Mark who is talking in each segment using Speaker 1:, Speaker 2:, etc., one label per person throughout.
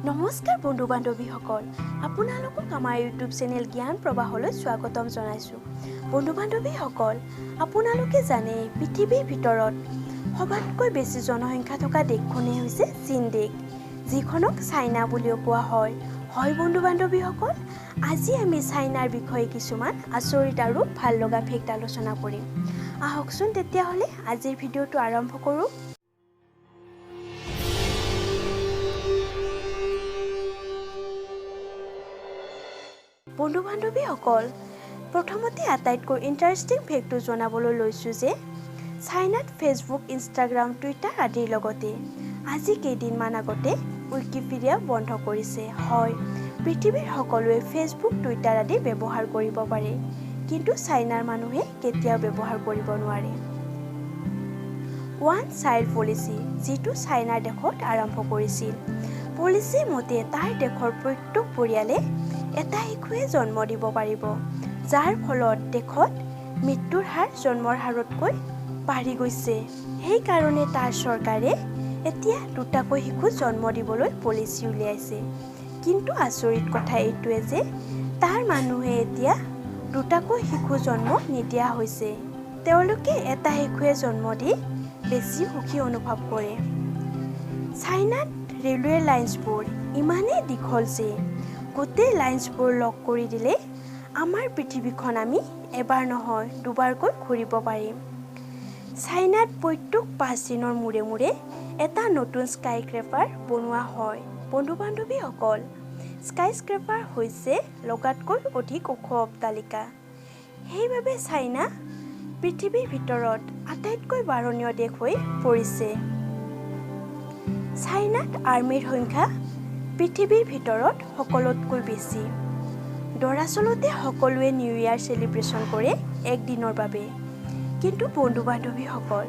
Speaker 1: নমস্কাৰ বন্ধু বান্ধৱীসকল, আপোনালোকক আমাৰ ইউটিউব চেনেল জ্ঞান প্ৰবাহলৈ স্বাগতম জনাইছোঁ। বন্ধু বান্ধৱীসকল, আপোনালোকে জানে পৃথিৱীৰ ভিতৰত সবাতকৈ বেছি জনসংখ্যা থকা দেশখনেই হৈছে চীন দেশ, যিখনক চাইনা বুলিও কোৱা হয়। হয় বন্ধু বান্ধৱীসকল, আজি আমি চাইনাৰ বিষয়ে কিছুমান আচৰিত আৰু ভাল লগা ফেক্ট আলোচনা কৰিম। আহকচোন তেতিয়াহ'লে আজিৰ ভিডিঅ'টো আৰম্ভ কৰোঁ। বন্ধু বান্ধৱীসকল, প্ৰথমতে আটাইতকৈ ইণ্টাৰেষ্টিং ফেক্টটো জনাবলৈ লৈছোঁ যে চাইনাত ফেচবুক, ইনষ্টাগ্ৰাম, টুইটাৰ আদিৰ লগতে আজি কেইদিনমান আগতে উইকিপিডিয়া বন্ধ কৰিছে। হয়, পৃথিৱীৰ সকলোৱে ফেচবুক, টুইটাৰ আদি ব্যৱহাৰ কৰিব পাৰে, কিন্তু চাইনাৰ মানুহে কেতিয়াও ব্যৱহাৰ কৰিব নোৱাৰে। ওৱান চাইল্ড পলিচি, যিটো চাইনাৰ দেশত আৰম্ভ কৰিছিল। পলিচি মতে তাৰ দেশৰ প্ৰত্যেক পৰিয়ালে এটা শিশুৱে জন্ম দিব পাৰিব, যাৰ ফলত দেশত মৃত্যুৰ হাৰ জন্মৰ হাৰতকৈ বাঢ়ি গৈছে। সেইকাৰণে তাৰ চৰকাৰে এতিয়া দুটাকৈ শিশু জন্ম দিবলৈ পলিচি উলিয়াইছে। কিন্তু আচৰিত কথা এইটোৱে যে তাৰ মানুহে এতিয়া দুটাকৈ শিশু জন্ম নিদিয়া হৈছে। তেওঁলোকে এটা শিশুৱে জন্ম দি বেছি সুখী অনুভৱ কৰে। চাইনাত ৰেলৱে লাইনছবোৰ ইমানেই দীঘল যে গোটেই লাইনছবোৰ লগ কৰি দিলে আমাৰ পৃথিৱীখন আমি এবাৰ নহয় দুবাৰকৈ ঘূৰিব পাৰিম। চাইনাত প্ৰত্যেক 5 দিনৰ মূৰে মূৰে এটা নতুন স্কাইস্ক্ৰেপাৰ বনোৱা হয়। বন্ধু বান্ধৱীসকল, স্কাইস্ক্ৰেপাৰ হৈছে লগাতকৈ অধিক ওখ অট্টালিকা। সেইবাবে চাইনা পৃথিৱীৰ ভিতৰত আটাইতকৈ বাৰণীয় দেশ হৈ পৰিছে। চাইনাত আৰ্মীৰ সংখ্যা পৃথিৱীৰ ভিতৰত সকলোতকৈ বেছি। দৰাচলতে সকলোৱে নিউ ইয়াৰ চেলিব্ৰেশ্যন কৰে একদিনৰ বাবে, কিন্তু বন্ধু বান্ধৱীসকল,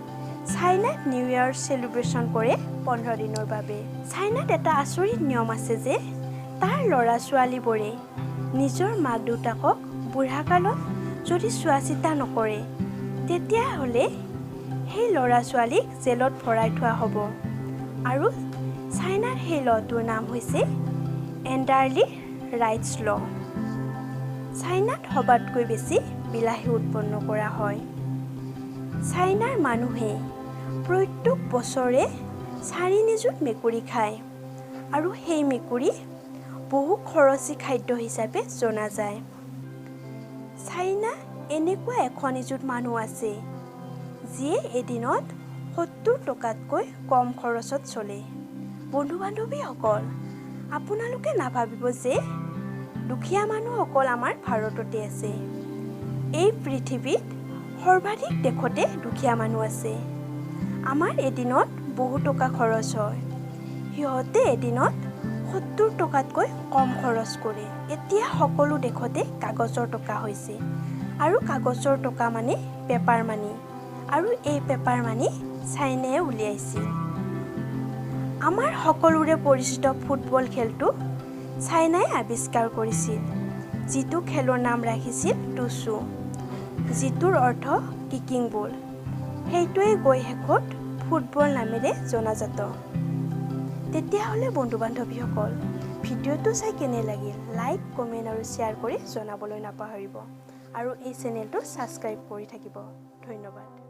Speaker 1: চাইনাত নিউ ইয়াৰ চেলিব্ৰেশ্যন কৰে 15 দিনৰ বাবে। চাইনাত এটা আচৰিত নিয়ম আছে যে তাৰ ল'ৰা ছোৱালীবোৰে নিজৰ মাক দেউতাকক বুঢ়াকালত যদি চোৱা চিতা নকৰে, তেতিয়াহ'লে সেই ল'ৰা ছোৱালীক জেলত ভৰাই থোৱা হ'ব। আৰু চাইনাৰ সেই ল'টোৰ নাম হৈছে এল্ডাৰলি ৰাইটছ ল'। চাইনাত সবাতকৈ বেছি বিলাহী উৎপন্ন কৰা হয়। চাইনাৰ মানুহে প্ৰত্যেক বছৰে 4 নিযুত মেকুৰী খায়, আৰু সেই মেকুৰী বহু খৰচী খাদ্য হিচাপে জনা যায়। চাইনা এনেকুৱা 1 নিযুত মানুহ আছে যিয়ে এদিনত 70 টকাতকৈ কম খৰচত চলে। বন্ধু বান্ধৱীসকল, আপোনালোকে নাভাবিব যে দুখীয়া মানুহ অকল আমাৰ ভাৰততে আছে। এই পৃথিৱীত সৰ্বাধিক দেশতে দুখীয়া মানুহ আছে। আমাৰ এদিনত বহু টকা খৰচ হয়, সিহঁতে এদিনত 70 টকাতকৈ কম খৰচ কৰে। এতিয়া সকলো দেশতে কাগজৰ টকা হৈছে, আৰু কাগজৰ টকা মানে পেপাৰ মানি, আৰু এই পেপাৰ মানি চাইনাই উলিয়াইছিল। আমাৰ সকলোৰে পৰিচিত ফুটবল খেলটো চাইনাই আৱিষ্কাৰ কৰিছিল, যিটো খেলৰ নাম ৰাখিছিল টুচু, যিটোৰ অৰ্থ কিকিং বল। সেইটোৱে গৈ শেষত ফুটবল নামেৰে জনাজাত। তেতিয়াহ'লে বন্ধু বান্ধৱীসকল, ভিডিঅ'টো চাই কেনে লাগিল লাইক, কমেণ্ট আৰু শ্বেয়াৰ কৰি জনাবলৈ নাপাহৰিব, আৰু এই চেনেলটো ছাবস্ক্ৰাইব কৰি থাকিব। ধন্যবাদ।